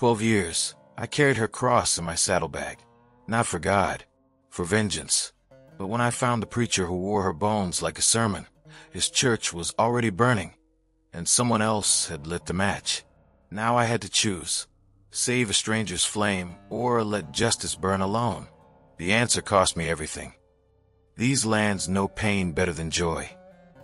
12 years, I carried her cross in my saddlebag. Not for God, for vengeance. But when I found the preacher who wore her bones like a sermon, his church was already burning, and someone else had lit the match. Now I had to choose. Save a stranger's flame, or let justice burn alone. The answer cost me everything. These lands know pain better than joy.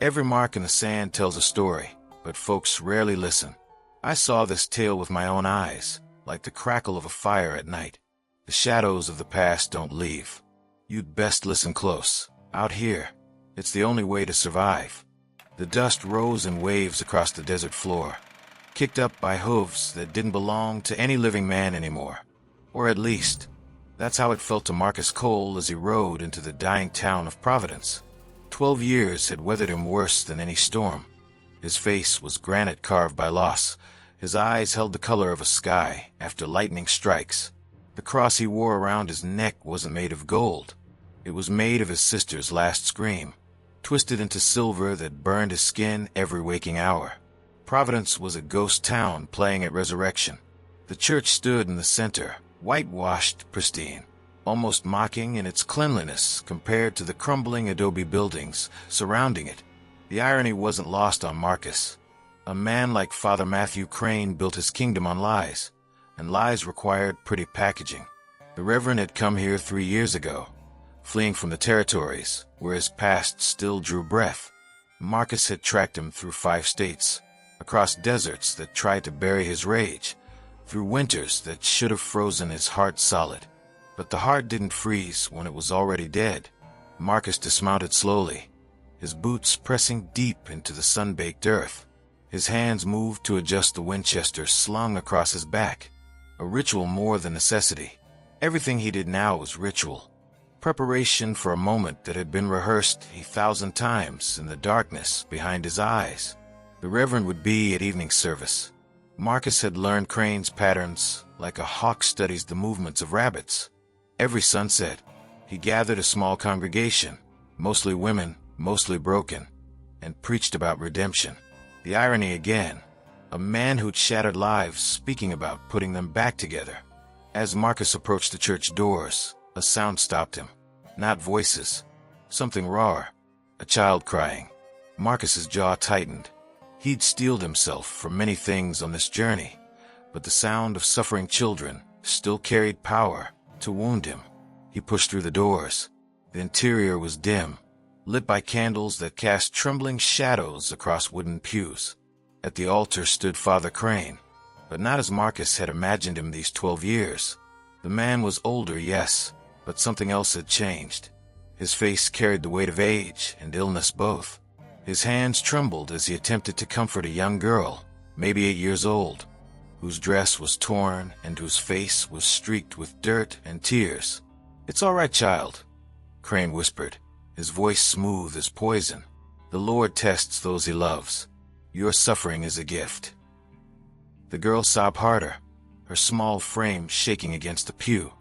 Every mark in the sand tells a story, but folks rarely listen. I saw this tale with my own eyes, like the crackle of a fire at night. The shadows of the past don't leave. You'd best listen close. Out here, it's the only way to survive. The dust rose in waves across the desert floor, kicked up by hooves that didn't belong to any living man anymore. Or at least, that's how it felt to Marcus Cole as he rode into the dying town of Providence. 12 years had weathered him worse than any storm. His face was granite carved by loss. His eyes held the color of a sky after lightning strikes. The cross he wore around his neck wasn't made of gold. It was made of his sister's last scream, twisted into silver that burned his skin every waking hour. Providence was a ghost town playing at resurrection. The church stood in the center, whitewashed, pristine, almost mocking in its cleanliness compared to the crumbling adobe buildings surrounding it. The irony wasn't lost on Marcus. A man like Father Mathew Crane built his kingdom on lies, and lies required pretty packaging. The reverend had come here 3 years ago, fleeing from the territories where his past still drew breath. Marcus had tracked him through 5 states, across deserts that tried to bury his rage, through winters that should have frozen his heart solid. But the heart didn't freeze when it was already dead. Marcus dismounted slowly, his boots pressing deep into the sun-baked earth. His hands moved to adjust the Winchester slung across his back, a ritual more than necessity. Everything he did now was ritual, preparation for a moment that had been rehearsed 1,000 times in the darkness behind his eyes. The reverend would be at evening service. Marcus had learned Crane's patterns like a hawk studies the movements of rabbits. Every sunset, he gathered a small congregation, mostly women, mostly broken, and preached about redemption. The irony again, a man who'd shattered lives speaking about putting them back together. As Marcus approached the church doors, a sound stopped him. Not voices, something rawer, a child crying. Marcus's jaw tightened. He'd steeled himself for many things on this journey, but the sound of suffering children still carried power to wound him. He pushed through the doors. The interior was dim, lit by candles that cast trembling shadows across wooden pews. At the altar stood Father Crane, but not as Marcus had imagined him these 12 years. The man was older, yes, but something else had changed. His face carried the weight of age and illness both. His hands trembled as he attempted to comfort a young girl, maybe 8 years old, whose dress was torn and whose face was streaked with dirt and tears. "It's all right, child," Crane whispered, his voice smooth as poison. "The Lord tests those he loves. Your suffering is a gift." The girl sobbed harder, her small frame shaking against the pew.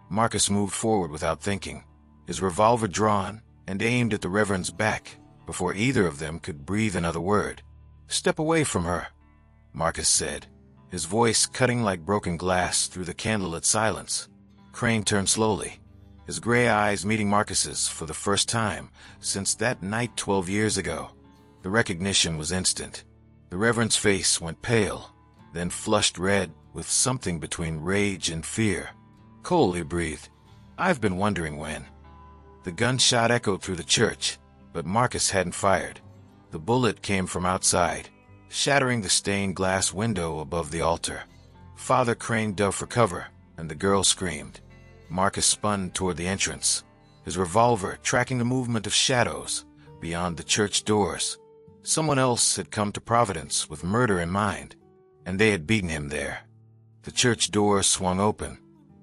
Marcus moved forward without thinking, his revolver drawn, and aimed at the reverend's back before either of them could breathe another word. "Step away from her," Marcus said, his voice cutting like broken glass through the candlelit silence. Crane turned slowly, his gray eyes meeting Marcus's for the first time since that night 12 years ago. The recognition was instant. The reverend's face went pale, then flushed red with something between rage and fear. "Cole," he breathed. "I've been wondering when." The gunshot echoed through the church, but Marcus hadn't fired. The bullet came from outside, shattering the stained glass window above the altar. Father Crane dove for cover, and the girl screamed. Marcus spun toward the entrance, his revolver tracking the movement of shadows beyond the church doors. Someone else had come to Providence with murder in mind, and they had beaten him there. The church door swung open,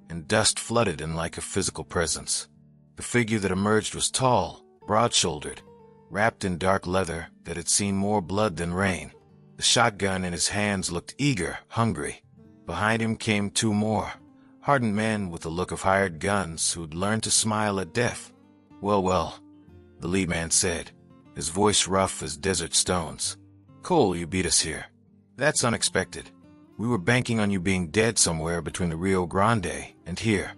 and dust flooded in like a physical presence. The figure that emerged was tall, broad-shouldered, wrapped in dark leather that had seen more blood than rain. The shotgun in his hands looked eager, hungry. Behind him came 2 more, hardened men with the look of hired guns who'd learned to smile at death. "Well, well," the lead man said, his voice rough as desert stones. "Cole, you beat us here. That's unexpected." We were banking on you being dead somewhere between the Rio Grande and here."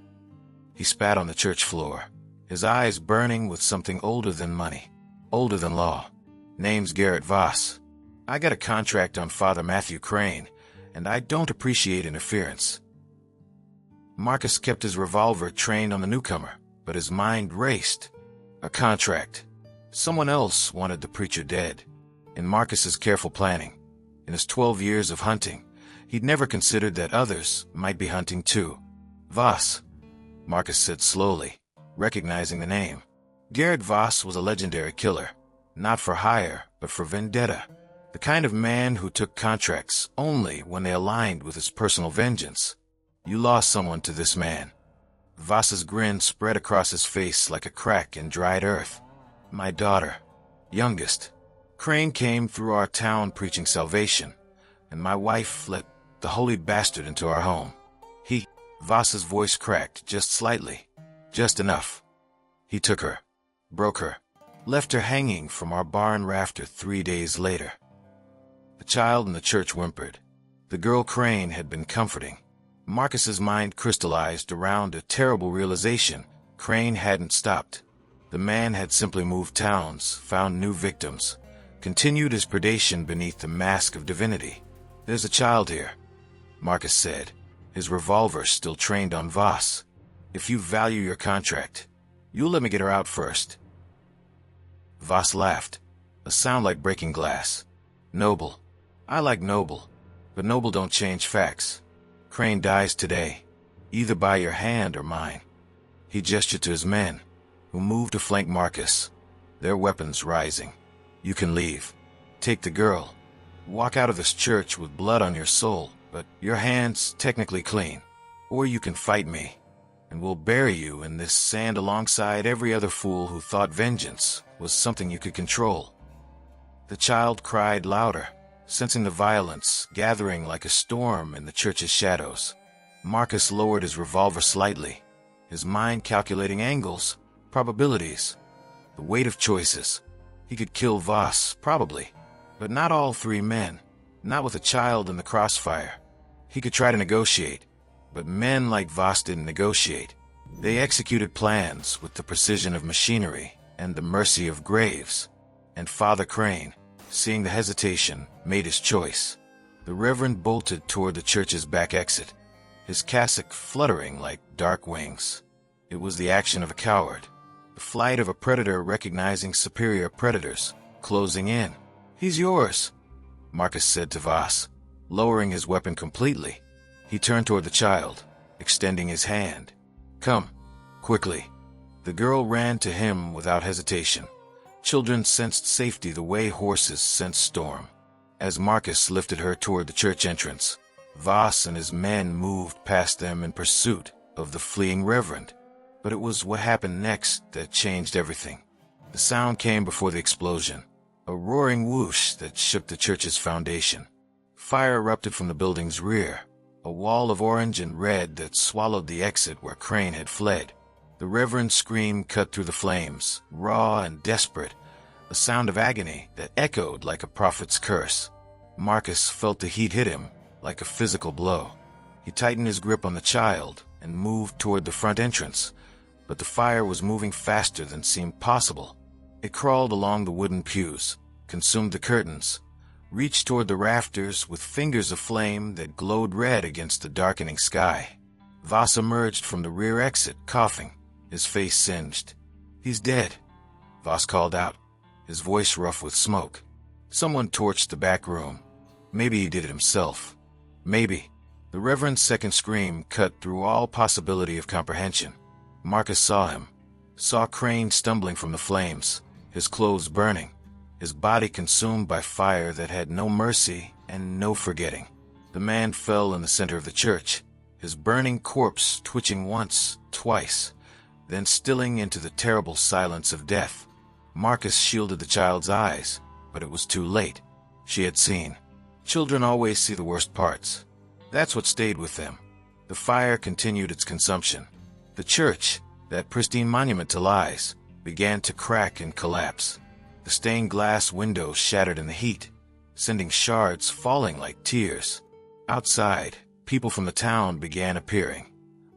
He spat on the church floor, his eyes burning with something older than money, older than law. "Name's Garrett Voss. I got a contract on Father Mathew Crane, and I don't appreciate interference." Marcus kept his revolver trained on the newcomer, but his mind raced. A contract. Someone else wanted the preacher dead. In Marcus's careful planning, in his 12 years of hunting, he'd never considered that others might be hunting too. "Voss," Marcus said slowly, recognizing the name. Garrett Voss was a legendary killer, not for hire, but for vendetta. The kind of man who took contracts only when they aligned with his personal vengeance. "You lost someone to this man." Voss's grin spread across his face like a crack in dried earth. "My daughter, youngest. Crane came through our town preaching salvation, and my wife let the holy bastard into our home. Voss's voice cracked just slightly, just enough. "He took her, broke her, left her hanging from our barn rafter 3 days later." The child in the church whimpered. The girl Crane had been comforting. Marcus's mind crystallized around a terrible realization. Crane hadn't stopped. The man had simply moved towns, found new victims, continued his predation beneath the mask of divinity. "There's a child here," Marcus said, his revolver still trained on Voss. "If you value your contract, you'll let me get her out first." Voss laughed, a sound like breaking glass. "Noble. I like noble, but noble don't change facts. Crane dies today, either by your hand or mine." He gestured to his men, who moved to flank Marcus, their weapons rising. "You can leave. Take the girl. Walk out of this church with blood on your soul, but your hand's technically clean. Or you can fight me, and we'll bury you in this sand alongside every other fool who thought vengeance was something you could control." The child cried louder, sensing the violence gathering like a storm in the church's shadows. Marcus lowered his revolver slightly, his mind calculating angles, probabilities, the weight of choices. He could kill Voss, probably, but not all 3 men, not with a child in the crossfire. He could try to negotiate, but men like Voss didn't negotiate. They executed plans with the precision of machinery and the mercy of graves. And Father Crane, seeing the hesitation, made his choice. The reverend bolted toward the church's back exit, his cassock fluttering like dark wings. It was the action of a coward, the flight of a predator recognizing superior predators, closing in. "He's yours," Marcus said to Voss, lowering his weapon completely. He turned toward the child, extending his hand. "Come, quickly." The girl ran to him without hesitation. Children sensed safety the way horses sense storm. As Marcus lifted her toward the church entrance, Voss and his men moved past them in pursuit of the fleeing reverend. But it was what happened next that changed everything. The sound came before the explosion, a roaring whoosh that shook the church's foundation. Fire erupted from the building's rear, a wall of orange and red that swallowed the exit where Crane had fled. The reverend's scream cut through the flames, raw and desperate, a sound of agony that echoed like a prophet's curse. Marcus felt the heat hit him like a physical blow. He tightened his grip on the child and moved toward the front entrance, but the fire was moving faster than seemed possible. It crawled along the wooden pews, consumed the curtains, reached toward the rafters with fingers of flame that glowed red against the darkening sky. Voss emerged from the rear exit, coughing, his face singed. "He's dead," Voss called out, his voice rough with smoke. Someone torched the back room. Maybe he did it himself. Maybe. The reverend's second scream cut through all possibility of comprehension. Marcus saw him, saw Crane stumbling from the flames, his clothes burning, his body consumed by fire that had no mercy and no forgetting. The man fell in the center of the church, his burning corpse twitching once, twice, then stilling into the terrible silence of death. Marcus shielded the child's eyes, but it was too late. She had seen. Children always see the worst parts. That's what stayed with them. The fire continued its consumption. The church, that pristine monument to lies, began to crack and collapse. The stained glass windows shattered in the heat, sending shards falling like tears. Outside, people from the town began appearing,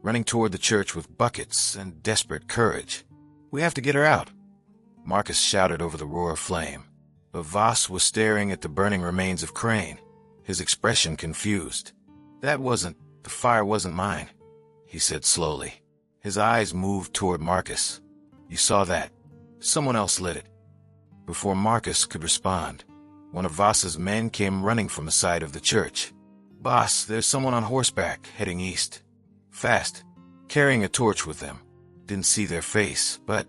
running toward the church with buckets and desperate courage. "We have to get her out," Marcus shouted over the roar of flame. But Voss was staring at the burning remains of Crane, his expression confused. The fire wasn't mine," he said slowly. His eyes moved toward Marcus. "You saw that. Someone else lit it." Before Marcus could respond, one of Voss's men came running from the side of the church. "Boss, there's someone on horseback, heading east. Fast. Carrying a torch with them. Didn't see their face, but—"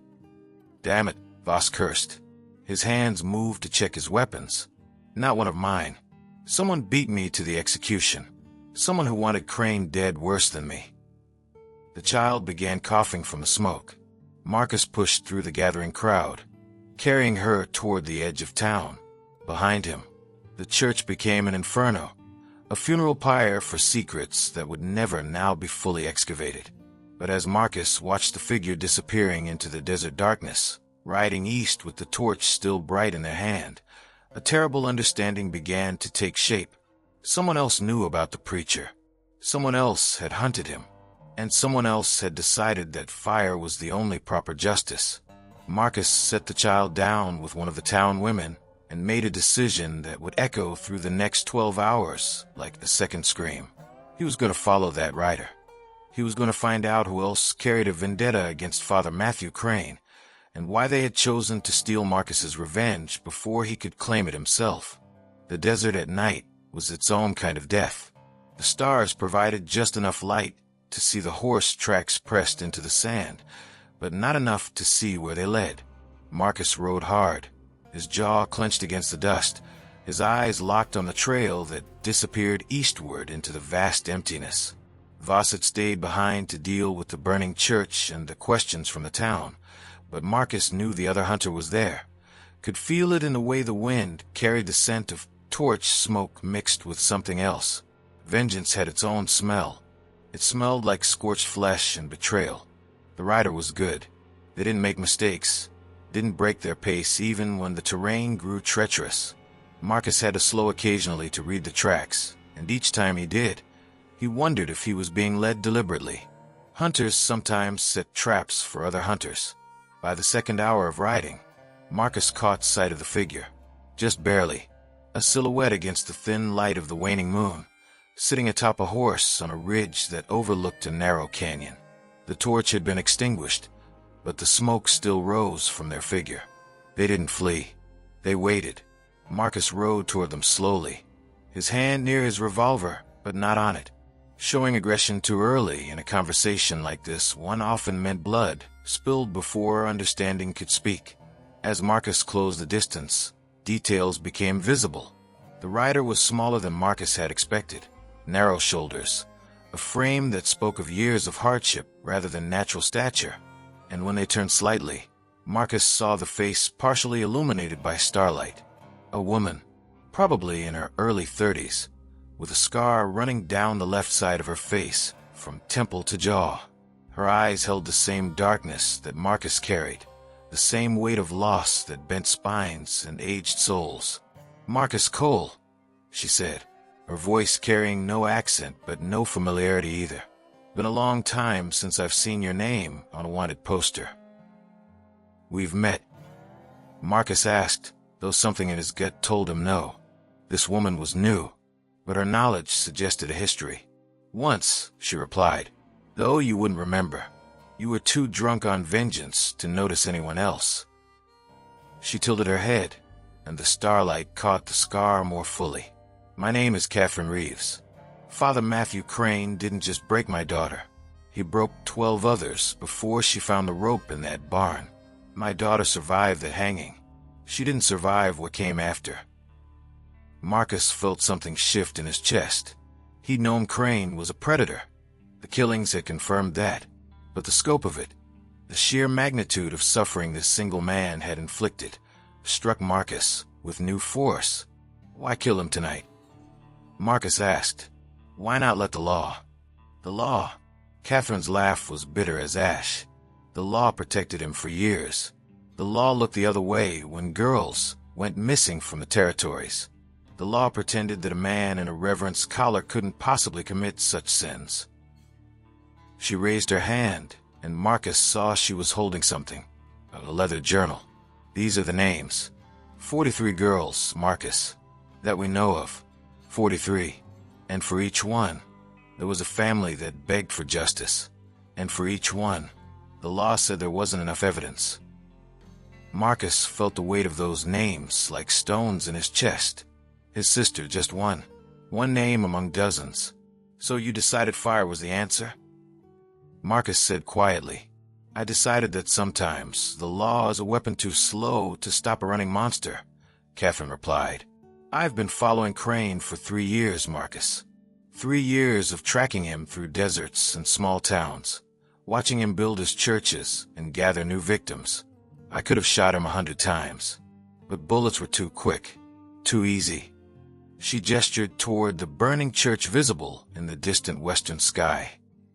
"Damn it," Voss cursed. His hands moved to check his weapons. "Not one of mine. Someone beat me to the execution. Someone who wanted Crane dead worse than me." The child began coughing from the smoke. Marcus pushed through the gathering crowd, carrying her toward the edge of town. Behind him, the church became an inferno, a funeral pyre for secrets that would never now be fully excavated. But as Marcus watched the figure disappearing into the desert darkness, riding east with the torch still bright in their hand, a terrible understanding began to take shape. Someone else knew about the preacher. Someone else had hunted him. And someone else had decided that fire was the only proper justice. Marcus set the child down with one of the town women and made a decision that would echo through the next 12 hours like a second scream. He was going to follow that rider. He was going to find out who else carried a vendetta against Father Mathew Crane, and why they had chosen to steal Marcus's revenge before he could claim it himself. The desert at night was its own kind of death. The stars provided just enough light to see the horse tracks pressed into the sand, but not enough to see where they led. Marcus rode hard, his jaw clenched against the dust, his eyes locked on the trail that disappeared eastward into the vast emptiness. Voss had stayed behind to deal with the burning church and the questions from the town, but Marcus knew the other hunter was there, could feel it in the way the wind carried the scent of torch smoke mixed with something else. Vengeance had its own smell. It smelled like scorched flesh and betrayal. The rider was good. They didn't make mistakes, didn't break their pace even when the terrain grew treacherous. Marcus had to slow occasionally to read the tracks, and each time he did, he wondered if he was being led deliberately. Hunters sometimes set traps for other hunters. By the second hour of riding, Marcus caught sight of the figure, just barely, a silhouette against the thin light of the waning moon, sitting atop a horse on a ridge that overlooked a narrow canyon. The torch had been extinguished, but the smoke still rose from their figure. They didn't flee. They waited. Marcus rode toward them slowly, his hand near his revolver, but not on it. Showing aggression too early in a conversation like this one often meant blood spilled before understanding could speak. As Marcus closed the distance, details became visible. The rider was smaller than Marcus had expected. Narrow shoulders, a frame that spoke of years of hardship rather than natural stature. And when they turned slightly, Marcus saw the face partially illuminated by starlight. A woman, probably in her early 30s, with a scar running down the left side of her face, from temple to jaw. Her eyes held the same darkness that Marcus carried, the same weight of loss that bent spines and aged souls. "Marcus Cole," she said, her voice carrying no accent but no familiarity either. "Been a long time since I've seen your name on a wanted poster." "We've met?" Marcus asked, though something in his gut told him no. This woman was new, but her knowledge suggested a history. "Once," she replied, "though you wouldn't remember. You were too drunk on vengeance to notice anyone else." She tilted her head, and the starlight caught the scar more fully. "My name is Catherine Reeves. Father Mathew Crane didn't just break my daughter. He broke 12 others before she found the rope in that barn. My daughter survived the hanging. She didn't survive what came after." Marcus felt something shift in his chest. He'd known Crane was a predator. The killings had confirmed that. But the scope of it, the sheer magnitude of suffering this single man had inflicted, struck Marcus with new force. "Why kill him tonight?" Marcus asked. "Why not let the law?" "The law?" Catherine's laugh was bitter as ash. "The law protected him for years. The law looked the other way when girls went missing from the territories. The law pretended that a man in a reverend's collar couldn't possibly commit such sins. She raised her hand, and Marcus saw she was holding something, a leather journal. These are the names. 43 girls, Marcus, that we know of. 43. And for each one, there was a family that begged for justice. And for each one, the law said there wasn't enough evidence. Marcus felt the weight of those names like stones in his chest. His sister, just one. One name among dozens. So you decided fire was the answer? Marcus said quietly, I decided that sometimes the law is a weapon too slow to stop a running monster. Catherine replied, I've been following Crane for 3 years, Marcus. 3 years of tracking him through deserts and small towns, watching him build his churches and gather new victims. I could have shot him 100 times, but bullets were too quick, too easy. She gestured toward the burning church visible in the distant western sky.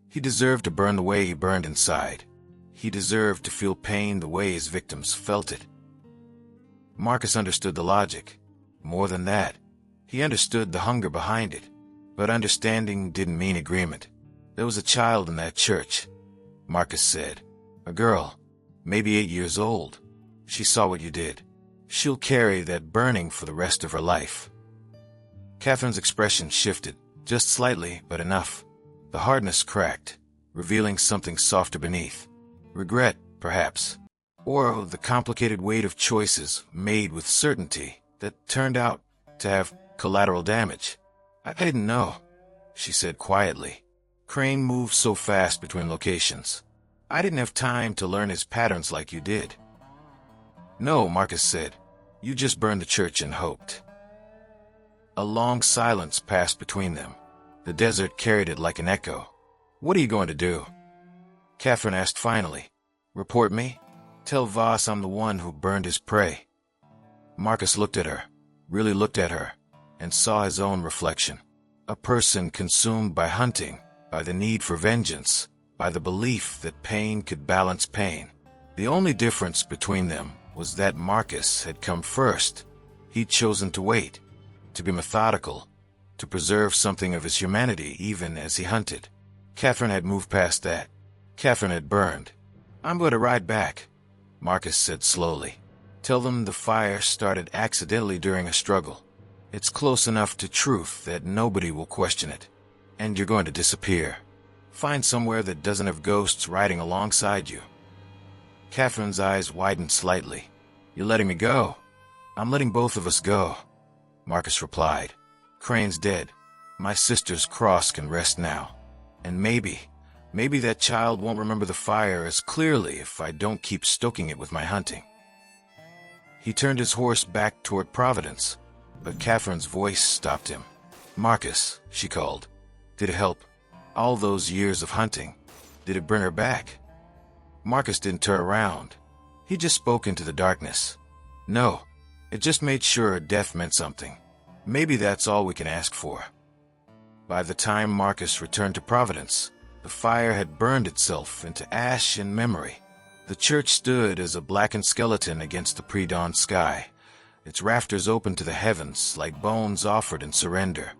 He deserved to burn the way he burned inside. He deserved to feel pain the way his victims felt it. Marcus understood the logic. More than that, he understood the hunger behind it. But understanding didn't mean agreement. There was a child in that church, Marcus said. A girl, maybe 8 years old. She saw what you did. She'll carry that burning for the rest of her life. Catherine's expression shifted, just slightly, but enough. The hardness cracked, revealing something softer beneath. Regret, perhaps. Or the complicated weight of choices made with certainty that turned out to have collateral damage. I didn't know, she said quietly. Crane moved so fast between locations. I didn't have time to learn his patterns like you did. No, Marcus said. You just burned the church and hoped. A long silence passed between them. The desert carried it like an echo. What are you going to do? Catherine asked finally. Report me? Tell Voss I'm the one who burned his prey. Marcus looked at her, really looked at her, and saw his own reflection. A person consumed by hunting, by the need for vengeance, by the belief that pain could balance pain. The only difference between them was that Marcus had come first. He'd chosen to wait, to be methodical, to preserve something of his humanity even as he hunted. Catherine had moved past that. Catherine had burned. I'm going to ride back, Marcus said slowly. Tell them the fire started accidentally during a struggle. It's close enough to truth that nobody will question it. And you're going to disappear. Find somewhere that doesn't have ghosts riding alongside you. Catherine's eyes widened slightly. You're letting me go? I'm letting both of us go, Marcus replied. Crane's dead. My sister's cross can rest now. And maybe that child won't remember the fire as clearly if I don't keep stoking it with my hunting. He turned his horse back toward Providence, but Catherine's voice stopped him. Marcus, she called. Did it help? All those years of hunting, did it bring her back? Marcus didn't turn around. He just spoke into the darkness. No, it just made sure her death meant something. Maybe that's all we can ask for. By the time Marcus returned to Providence, the fire had burned itself into ash and memory. The church stood as a blackened skeleton against the pre-dawn sky, its rafters open to the heavens like bones offered in surrender.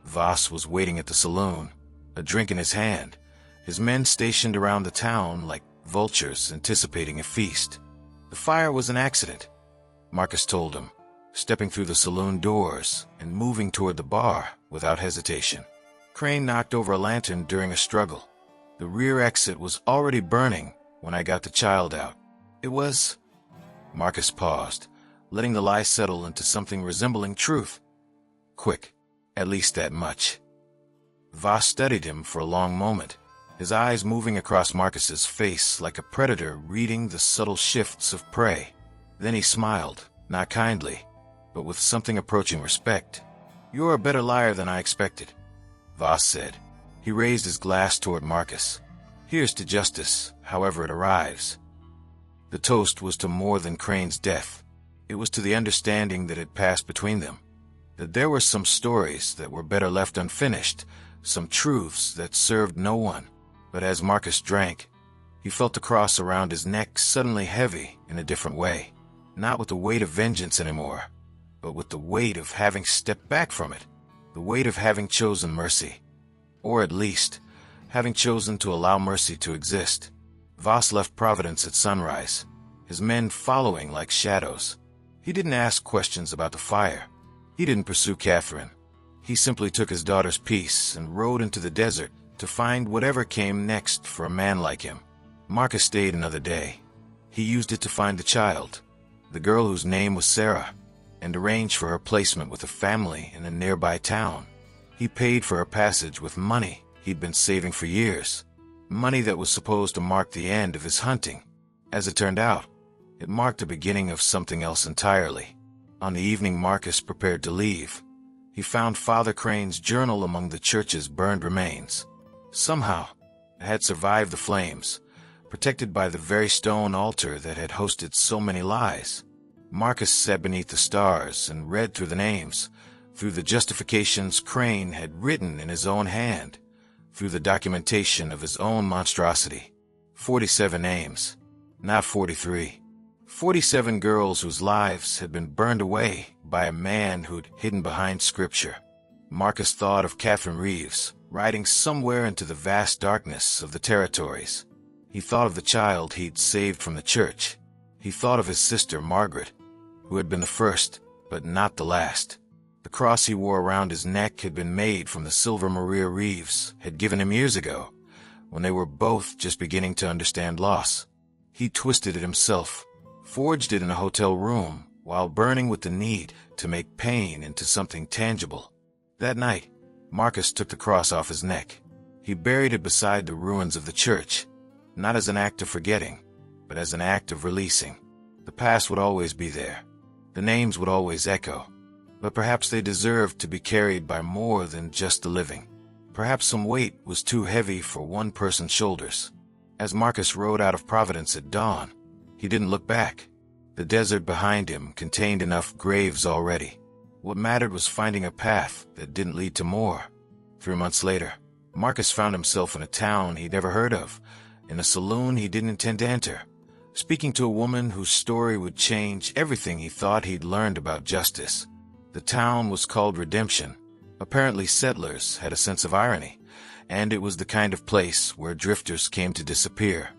Voss was waiting at the saloon, a drink in his hand, his men stationed around the town like vultures anticipating a feast. The fire was an accident, Marcus told him, stepping through the saloon doors and moving toward the bar without hesitation. Crane knocked over a lantern during a struggle. The rear exit was already burning when I got the child out. It was... Marcus paused, letting the lie settle into something resembling truth. Quick, at least that much. Voss studied him for a long moment, his eyes moving across Marcus's face like a predator reading the subtle shifts of prey. Then he smiled, not kindly, but with something approaching respect. You're a better liar than I expected, Voss said. He raised his glass toward Marcus. Here's to justice, however it arrives. The toast was to more than Crane's death. It was to the understanding that had passed between them, that there were some stories that were better left unfinished, some truths that served no one. But as Marcus drank, he felt the cross around his neck suddenly heavy in a different way, not with the weight of vengeance anymore, but with the weight of having stepped back from it, the weight of having chosen mercy. Or at least, having chosen to allow mercy to exist. Voss left Providence at sunrise, his men following like shadows. He didn't ask questions about the fire. He didn't pursue Catherine. He simply took his daughter's piece and rode into the desert to find whatever came next for a man like him. Marcus stayed another day. He used it to find the child, the girl whose name was Sarah, and arrange for her placement with a family in a nearby town. He paid for her passage with money he'd been saving for years, money that was supposed to mark the end of his hunting. As it turned out, it marked the beginning of something else entirely. On the evening Marcus prepared to leave, he found Father Crane's journal among the church's burned remains. Somehow, it had survived the flames, protected by the very stone altar that had hosted so many lies. Marcus sat beneath the stars and read through the names, through the justifications Crane had written in his own hand, through the documentation of his own monstrosity. 47 names, not 43. 47 girls whose lives had been burned away by a man who'd hidden behind Scripture. Marcus thought of Catherine Reeves, riding somewhere into the vast darkness of the territories. He thought of the child he'd saved from the church. He thought of his sister Margaret, who had been the first, but not the last. The cross he wore around his neck had been made from the silver Maria Reeves had given him years ago, when they were both just beginning to understand loss. He twisted it himself, forged it in a hotel room, while burning with the need to make pain into something tangible. That night, Marcus took the cross off his neck. He buried it beside the ruins of the church, not as an act of forgetting, but as an act of releasing. The past would always be there. The names would always echo. But perhaps they deserved to be carried by more than just the living. Perhaps some weight was too heavy for one person's shoulders. As Marcus rode out of Providence at dawn, he didn't look back. The desert behind him contained enough graves already. What mattered was finding a path that didn't lead to more. 3 months later, Marcus found himself in a town he'd never heard of, in a saloon he didn't intend to enter, speaking to a woman whose story would change everything he thought he'd learned about justice. The town was called Redemption. Apparently settlers had a sense of irony, and it was the kind of place where drifters came to disappear.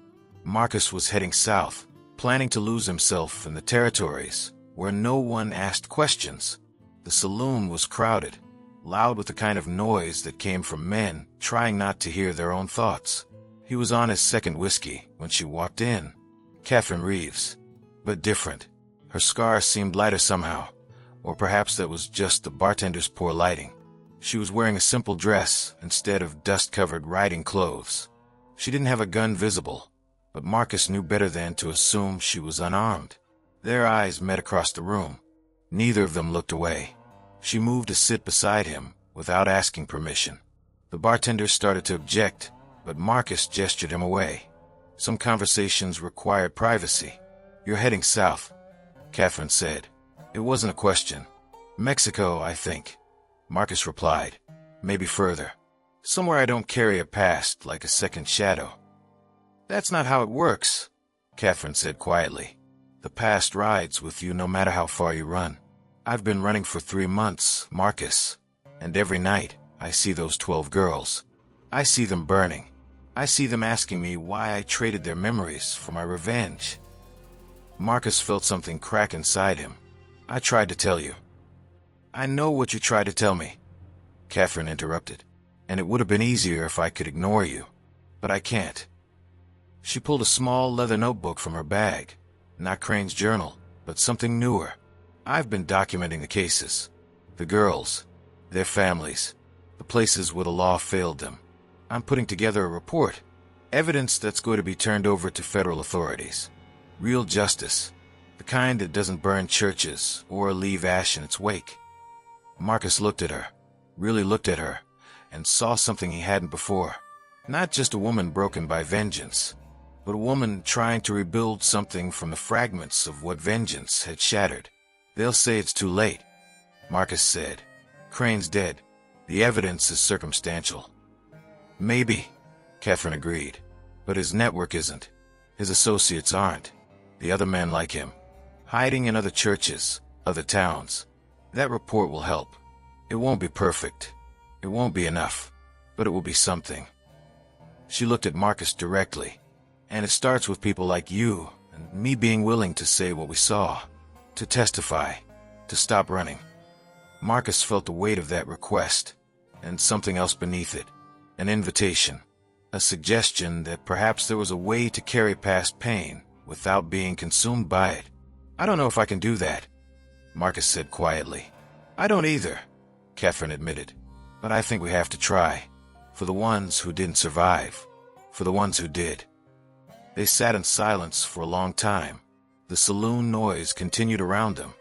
Marcus was heading south, planning to lose himself in the territories where no one asked questions. The saloon was crowded, loud with the kind of noise that came from men trying not to hear their own thoughts. He was on his second whiskey when she walked in. Catherine Reeves, but different. Her scar seemed lighter somehow, or perhaps that was just the bartender's poor lighting. She was wearing a simple dress instead of dust-covered riding clothes. She didn't have a gun visible, but Marcus knew better than to assume she was unarmed. Their eyes met across the room. Neither of them looked away. She moved to sit beside him without asking permission. The bartender started to object, but Marcus gestured him away. Some conversations required privacy. "You're heading south," Catherine said. It wasn't a question. "Mexico, I think," Marcus replied. "Maybe further. Somewhere I don't carry a past like a second shadow." "That's not how it works," Catherine said quietly. "The past rides with you no matter how far you run. I've been running for 3 months, Marcus, and every night I see those 12 girls. I see them burning. I see them asking me why I traded their memories for my revenge." Marcus felt something crack inside him. "I tried to tell you." "I know what you tried to tell me," Catherine interrupted, "and it would have been easier if I could ignore you. But I can't." She pulled a small leather notebook from her bag. Not Crane's journal, but something newer. "I've been documenting the cases. The girls, their families, the places where the law failed them. I'm putting together a report, evidence that's going to be turned over to federal authorities. Real justice, the kind that doesn't burn churches or leave ash in its wake." Marcus looked at her, really looked at her, and saw something he hadn't before. Not just a woman broken by vengeance, but a woman trying to rebuild something from the fragments of what vengeance had shattered. "They'll say it's too late," Marcus said. "Crane's dead. The evidence is circumstantial." "Maybe," Catherine agreed, "but his network isn't. His associates aren't. The other men like him, hiding in other churches, other towns. That report will help. It won't be perfect. It won't be enough. But it will be something. She looked at Marcus directly. And it starts with people like you and me being willing to say what we saw, to testify, to stop running. Marcus felt the weight of that request, and something else beneath it, an invitation, a suggestion that perhaps there was a way to carry past pain without being consumed by it. I don't know if I can do that, Marcus said quietly. I don't either, Catherine admitted, but I think we have to try, for the ones who didn't survive, for the ones who did. They sat in silence for a long time. The saloon noise continued around them,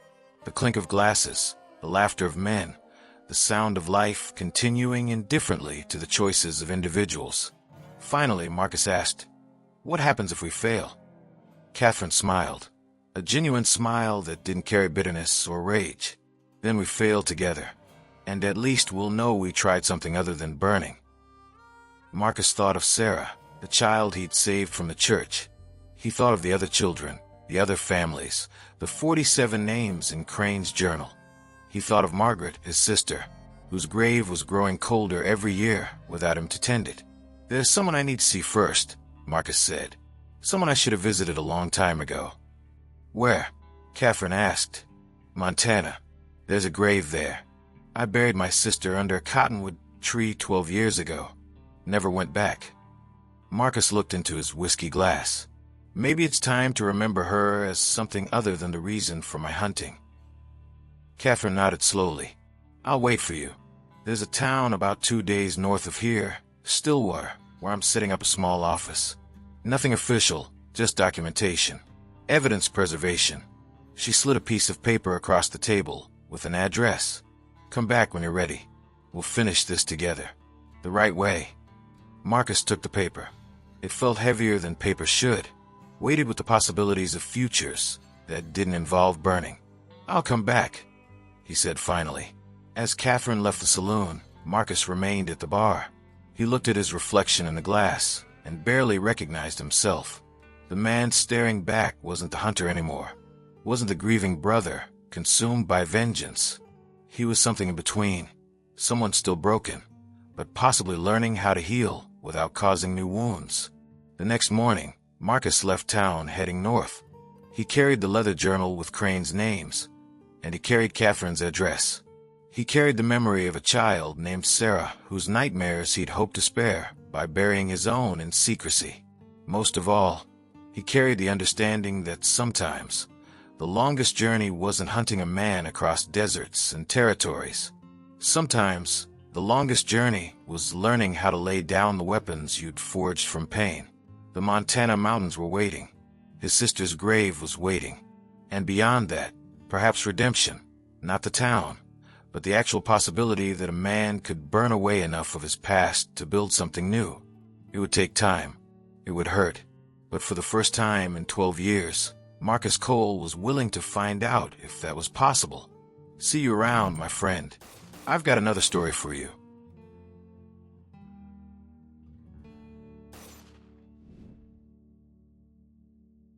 the clink of glasses, the laughter of men, the sound of life continuing indifferently to the choices of individuals. Finally, Marcus asked, "What happens if we fail?" Catherine smiled, a genuine smile that didn't carry bitterness or rage. "Then we fail together, and at least we'll know we tried something other than burning." Marcus thought of Sarah, the child he'd saved from the church. He thought of the other children, the other families, the 47 names in Crane's journal. He thought of Margaret, his sister, whose grave was growing colder every year without him to tend it. "There's someone I need to see first," Marcus said. "Someone I should have visited a long time ago." "Where?" Catherine asked. "Montana. There's a grave there. I buried my sister under a cottonwood tree 12 years ago. Never went back." Marcus looked into his whiskey glass. "Maybe it's time to remember her as something other than the reason for my hunting." Catherine nodded slowly. "I'll wait for you. There's a town about 2 days north of here, Stillwater, where I'm setting up a small office. Nothing official, just documentation. Evidence preservation." She slid a piece of paper across the table with an address. "Come back when you're ready. We'll finish this together. The right way." Marcus took the paper. It felt heavier than paper should, weighted with the possibilities of futures that didn't involve burning. "I'll come back," he said finally. As Catherine left the saloon, Marcus remained at the bar. He looked at his reflection in the glass and barely recognized himself. The man staring back wasn't the hunter anymore, wasn't the grieving brother consumed by vengeance. He was something in between, someone still broken, but possibly learning how to heal without causing new wounds. The next morning, Marcus left town heading north. He carried the leather journal with Crane's names, and he carried Catherine's address. He carried the memory of a child named Sarah, whose nightmares he'd hoped to spare by burying his own in secrecy. Most of all, he carried the understanding that sometimes the longest journey wasn't hunting a man across deserts and territories. Sometimes the longest journey was learning how to lay down the weapons you'd forged from pain. The Montana mountains were waiting. His sister's grave was waiting. And beyond that, perhaps redemption, not the town, but the actual possibility that a man could burn away enough of his past to build something new. It would take time. It would hurt. But for the first time in 12 years, Marcus Cole was willing to find out if that was possible. "See you around, my friend. I've got another story for you."